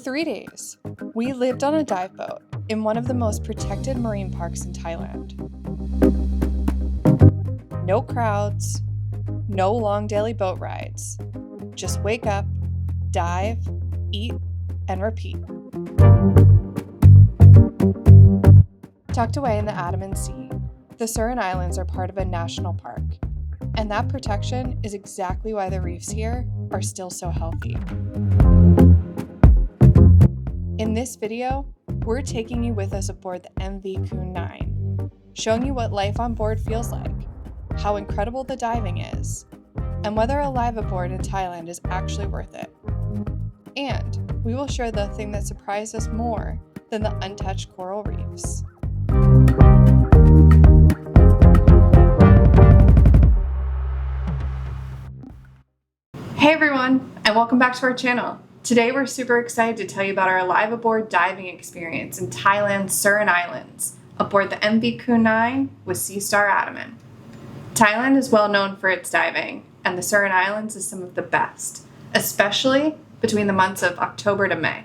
3 days, we lived on a dive boat in one of the most protected marine parks in Thailand. No crowds, no long daily boat rides. Just wake up, dive, eat, and repeat. Tucked away in the Andaman Sea, the Surin Islands are part of a national park, and that protection is exactly why the reefs here are still so healthy. In this video, we're taking you with us aboard the MV Koon9, showing you what life on board feels like, how incredible the diving is, and whether a Liveaboard in Thailand is actually worth it. And we will share the thing that surprised us more than the untouched coral reefs. Hey everyone, and welcome back to our channel. Today we're super excited to tell you about our Liveaboard diving experience in Thailand's Surin Islands aboard the MV Koon9 with Sea Star Andaman. Thailand is well known for its diving, and the Surin Islands is some of the best, especially between the months of October to May.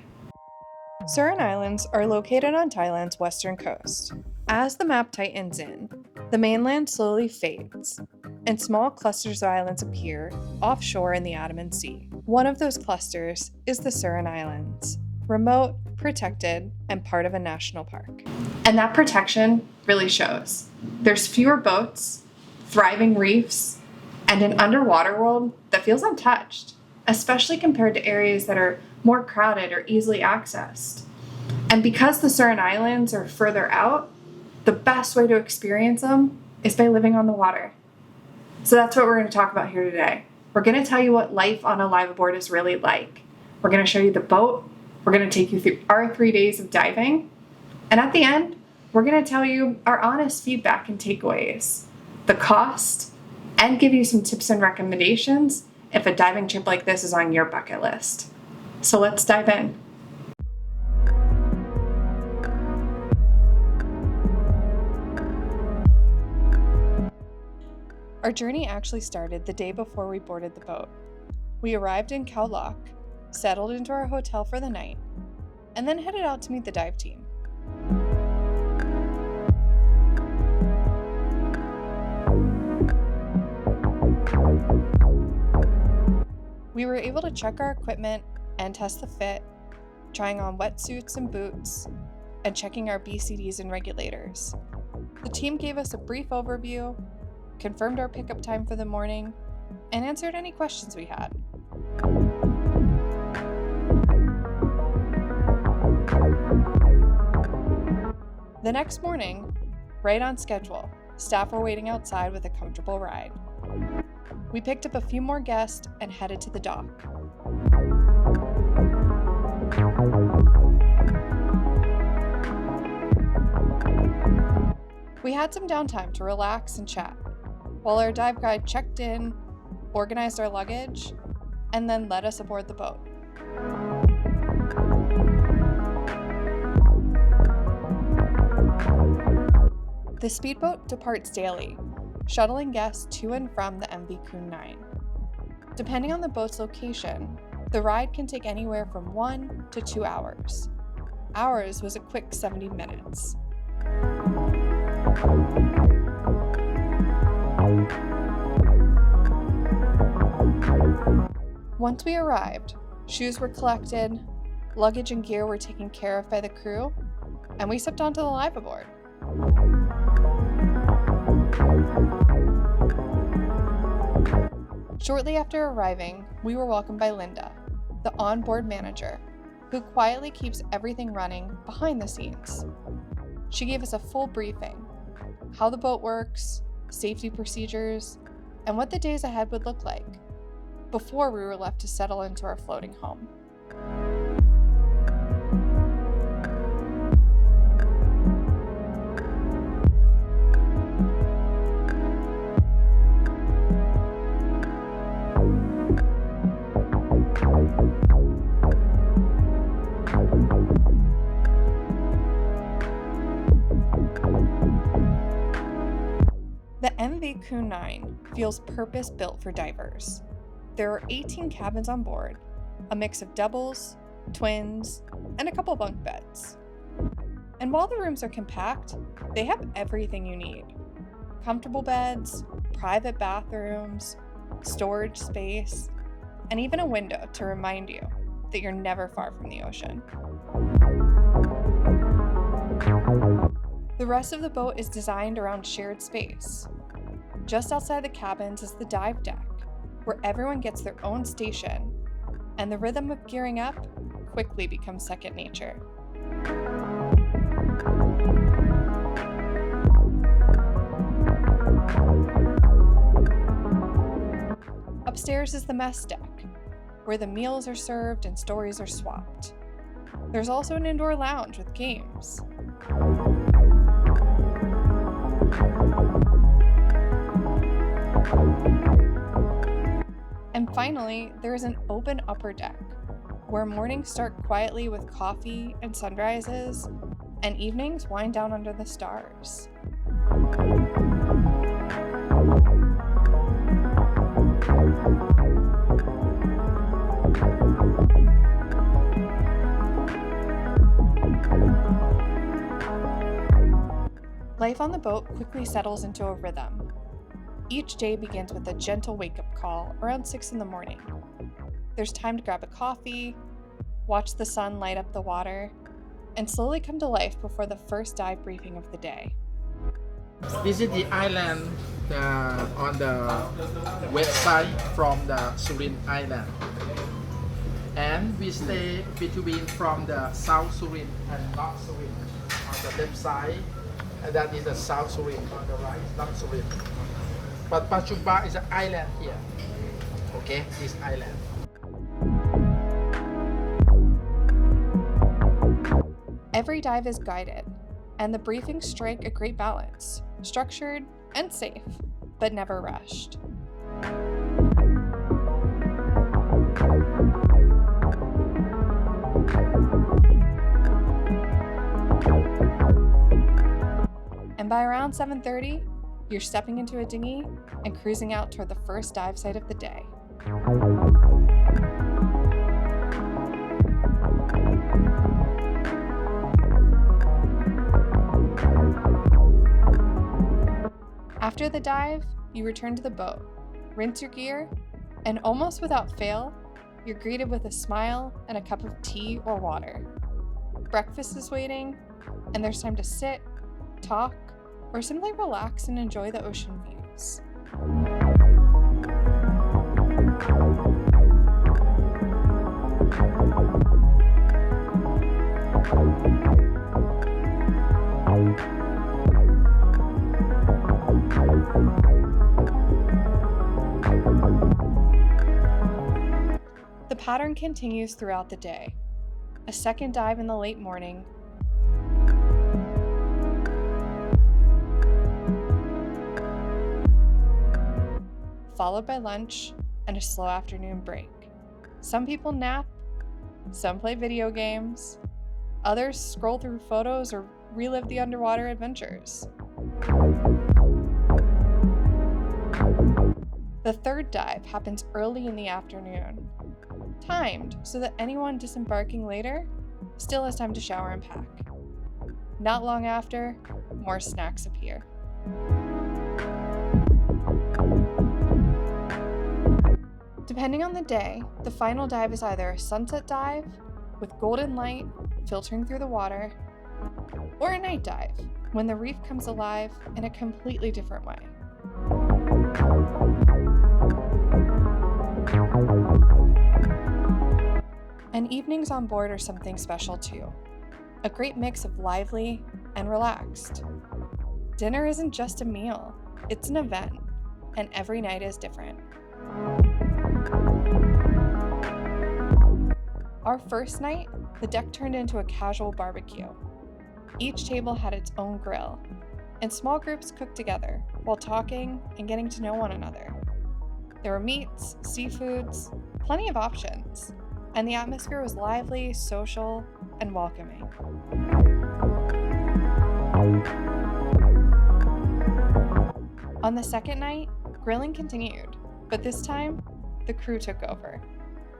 Surin Islands are located on Thailand's western coast. As the map tightens in, the mainland slowly fades, and small clusters of islands appear offshore in the Andaman Sea. One of those clusters is the Surin Islands, remote, protected, and part of a national park. And that protection really shows. There's fewer boats, thriving reefs, and an underwater world that feels untouched, especially compared to areas that are more crowded or easily accessed. And because the Surin Islands are further out, the best way to experience them is by living on the water. So that's what we're going to talk about here today. We're going to tell you what life on a Liveaboard is really like. We're going to show you the boat. We're going to take you through our 3 days of diving. And at the end, we're going to tell you our honest feedback and takeaways, the cost, and give you some tips and recommendations if a diving trip like this is on your bucket list. So let's dive in. Our journey actually started the day before we boarded the boat. We arrived in Khao Lak, settled into our hotel for the night, and then headed out to meet the dive team. We were able to check our equipment and test the fit, trying on wetsuits and boots, and checking our BCDs and regulators. The team gave us a brief overview, confirmed our pickup time for the morning, and answered any questions we had. The next morning, right on schedule, staff were waiting outside with a comfortable ride. We picked up a few more guests and headed to the dock. We had some downtime to relax and chat, while our dive guide checked in, organized our luggage, and then led us aboard the boat. The speedboat departs daily, shuttling guests to and from the MV Koon9. Depending on the boat's location, the ride can take anywhere from 1 to 2 hours. Ours was a quick 70 minutes. Once we arrived, shoes were collected, luggage and gear were taken care of by the crew, and we stepped onto the Liveaboard. Shortly after arriving, we were welcomed by Linda, the onboard manager, who quietly keeps everything running behind the scenes. She gave us a full briefing, how the boat works, safety procedures, and what the days ahead would look like, before we were left to settle into our floating home. The MV Koon9 feels purpose-built for divers. There are 18 cabins on board, a mix of doubles, twins, and a couple bunk beds. And while the rooms are compact, they have everything you need. Comfortable beds, private bathrooms, storage space, and even a window to remind you that you're never far from the ocean. The rest of the boat is designed around shared space. Just outside the cabins is the dive deck, where everyone gets their own station, and the rhythm of gearing up quickly becomes second nature. Upstairs is the mess deck, where the meals are served and stories are swapped. There's also an indoor lounge with games. And finally, there is an open upper deck, where mornings start quietly with coffee and sunrises, and evenings wind down under the stars. Life on the boat quickly settles into a rhythm. Each day begins with a gentle wake-up call around 6 in the morning. There's time to grab a coffee, watch the sun light up the water, and slowly come to life before the first dive briefing of the day. This is the island on the west side from the Surin Island. And we stay between from the South Surin and North Surin. On the left side, and that is the South Surin. On the right is North Surin. But Pachuba is an island here. Okay, this island. Every dive is guided, and the briefings strike a great balance, structured and safe, but never rushed. And by around 7:30, you're stepping into a dinghy and cruising out toward the first dive site of the day. After the dive, you return to the boat, rinse your gear, and almost without fail, you're greeted with a smile and a cup of tea or water. Breakfast is waiting, and there's time to sit, talk, or simply relax and enjoy the ocean views. The pattern continues throughout the day. A second dive in the late morning, followed by lunch and a slow afternoon break. Some people nap, some play video games, others scroll through photos or relive the underwater adventures. The third dive happens early in the afternoon, timed so that anyone disembarking later still has time to shower and pack. Not long after, more snacks appear. Depending on the day, the final dive is either a sunset dive with golden light filtering through the water, or a night dive when the reef comes alive in a completely different way. And evenings on board are something special too. A great mix of lively and relaxed. Dinner isn't just a meal, it's an event, and every night is different. Our first night, the deck turned into a casual barbecue. Each table had its own grill, and small groups cooked together while talking and getting to know one another. There were meats, seafoods, plenty of options, and the atmosphere was lively, social, and welcoming. On the second night, grilling continued, but this time, the crew took over.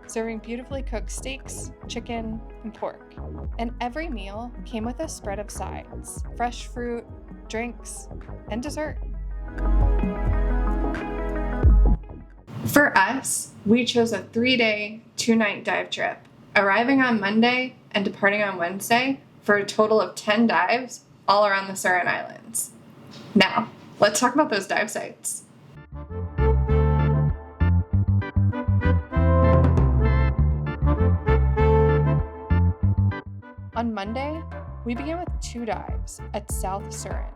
serving beautifully cooked steaks, chicken, and pork. And every meal came with a spread of sides, fresh fruit, drinks, and dessert. For us, we chose a 3-day, 2-night dive trip, arriving on Monday and departing on Wednesday for a total of 10 dives all around the Surin Islands. Now, let's talk about those dive sites. On Monday, we began with 2 dives at South Surin.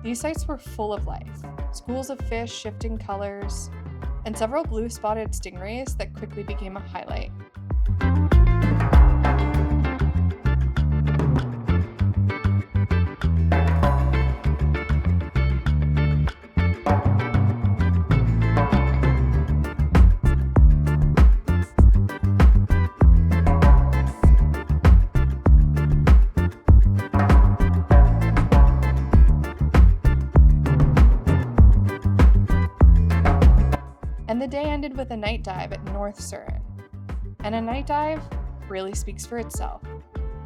These sites were full of life, schools of fish shifting colors, and several blue-spotted stingrays that quickly became a highlight. And the day ended with a night dive at North Surin. And a night dive really speaks for itself,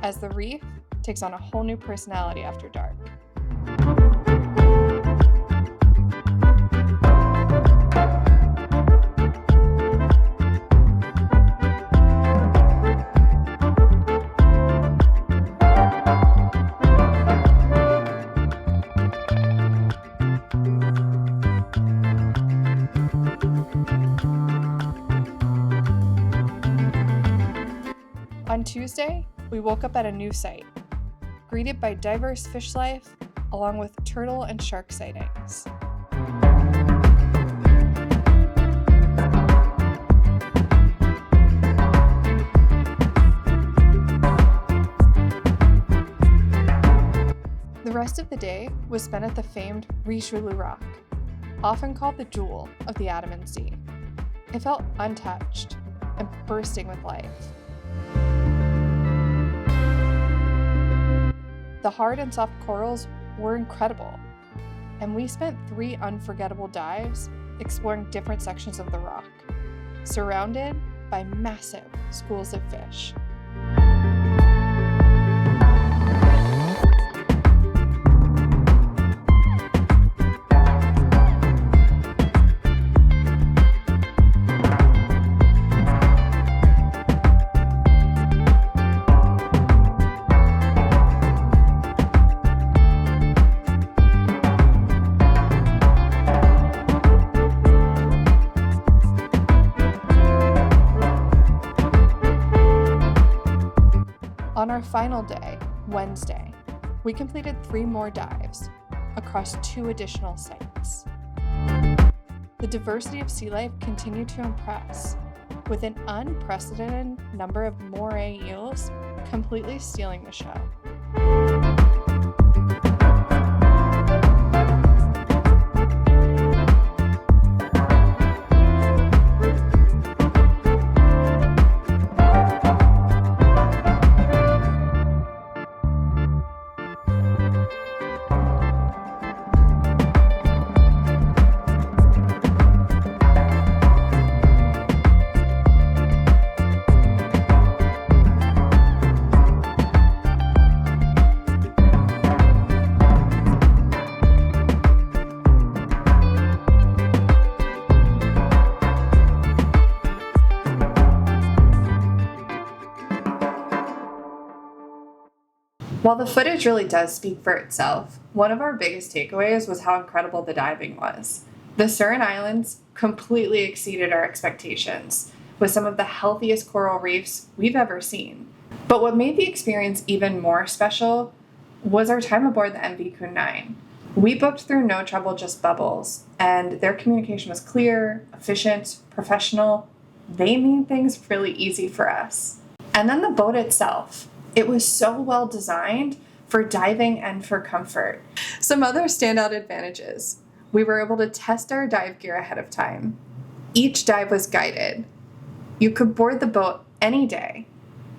as the reef takes on a whole new personality after dark. On Tuesday, we woke up at a new site, greeted by diverse fish life, along with turtle and shark sightings. The rest of the day was spent at the famed Richelieu Rock, often called the jewel of the Andaman Sea. It felt untouched and bursting with life. The hard and soft corals were incredible, and we spent 3 unforgettable dives exploring different sections of the rock, surrounded by massive schools of fish. On our final day, Wednesday, we completed 3 more dives across 2 additional sites. The diversity of sea life continued to impress, with an unprecedented number of moray eels completely stealing the show. While the footage really does speak for itself, one of our biggest takeaways was how incredible the diving was. The Surin Islands completely exceeded our expectations, with some of the healthiest coral reefs we've ever seen. But what made the experience even more special was our time aboard the MV Koon9. We booked through No Trouble, Just Bubbles, and their communication was clear, efficient, professional. They made things really easy for us. And then the boat itself. It was so well designed for diving and for comfort. Some other standout advantages. We were able to test our dive gear ahead of time. Each dive was guided. You could board the boat any day,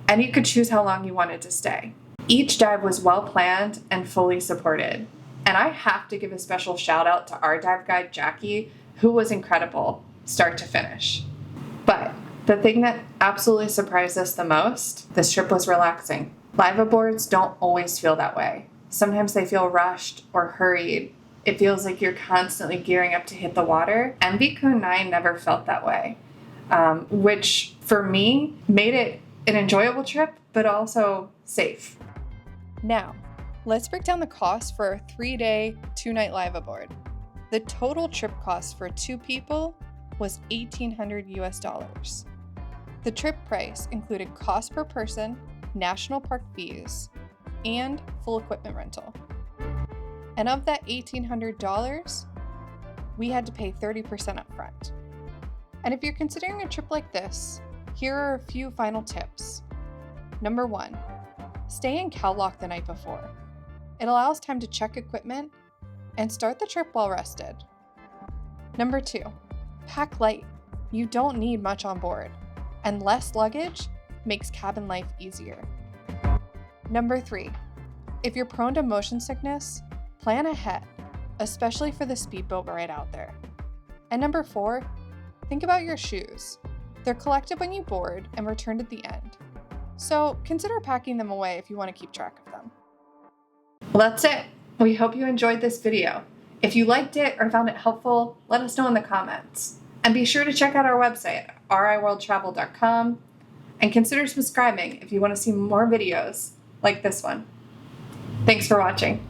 and you could choose how long you wanted to stay. Each dive was well planned and fully supported. And I have to give a special shout out to our dive guide, Jackie, who was incredible, start to finish. But the thing that absolutely surprised us the most, this trip was relaxing. Liveaboards don't always feel that way. Sometimes they feel rushed or hurried. It feels like you're constantly gearing up to hit the water. MV Koon9 never felt that way, which for me made it an enjoyable trip, but also safe. Now, let's break down the cost for a 3-day, 2-night Liveaboard. The total trip cost for 2 people was $1,800 US. The trip price included cost per person, national park fees, and full equipment rental. And of that $1,800, we had to pay 30% up front. And if you're considering a trip like this, here are a few final tips. Number 1, stay in CalLock the night before. It allows time to check equipment and start the trip well rested. Number 2, pack light. You don't need much on board, and less luggage makes cabin life easier. Number 3, if you're prone to motion sickness, plan ahead, especially for the speedboat ride out there. And number 4, think about your shoes. They're collected when you board and returned at the end. So consider packing them away if you want to keep track of them. Well, that's it. We hope you enjoyed this video. If you liked it or found it helpful, let us know in the comments. And be sure to check out our website, riworldtravel.com, and consider subscribing if you want to see more videos like this one. Thanks for watching.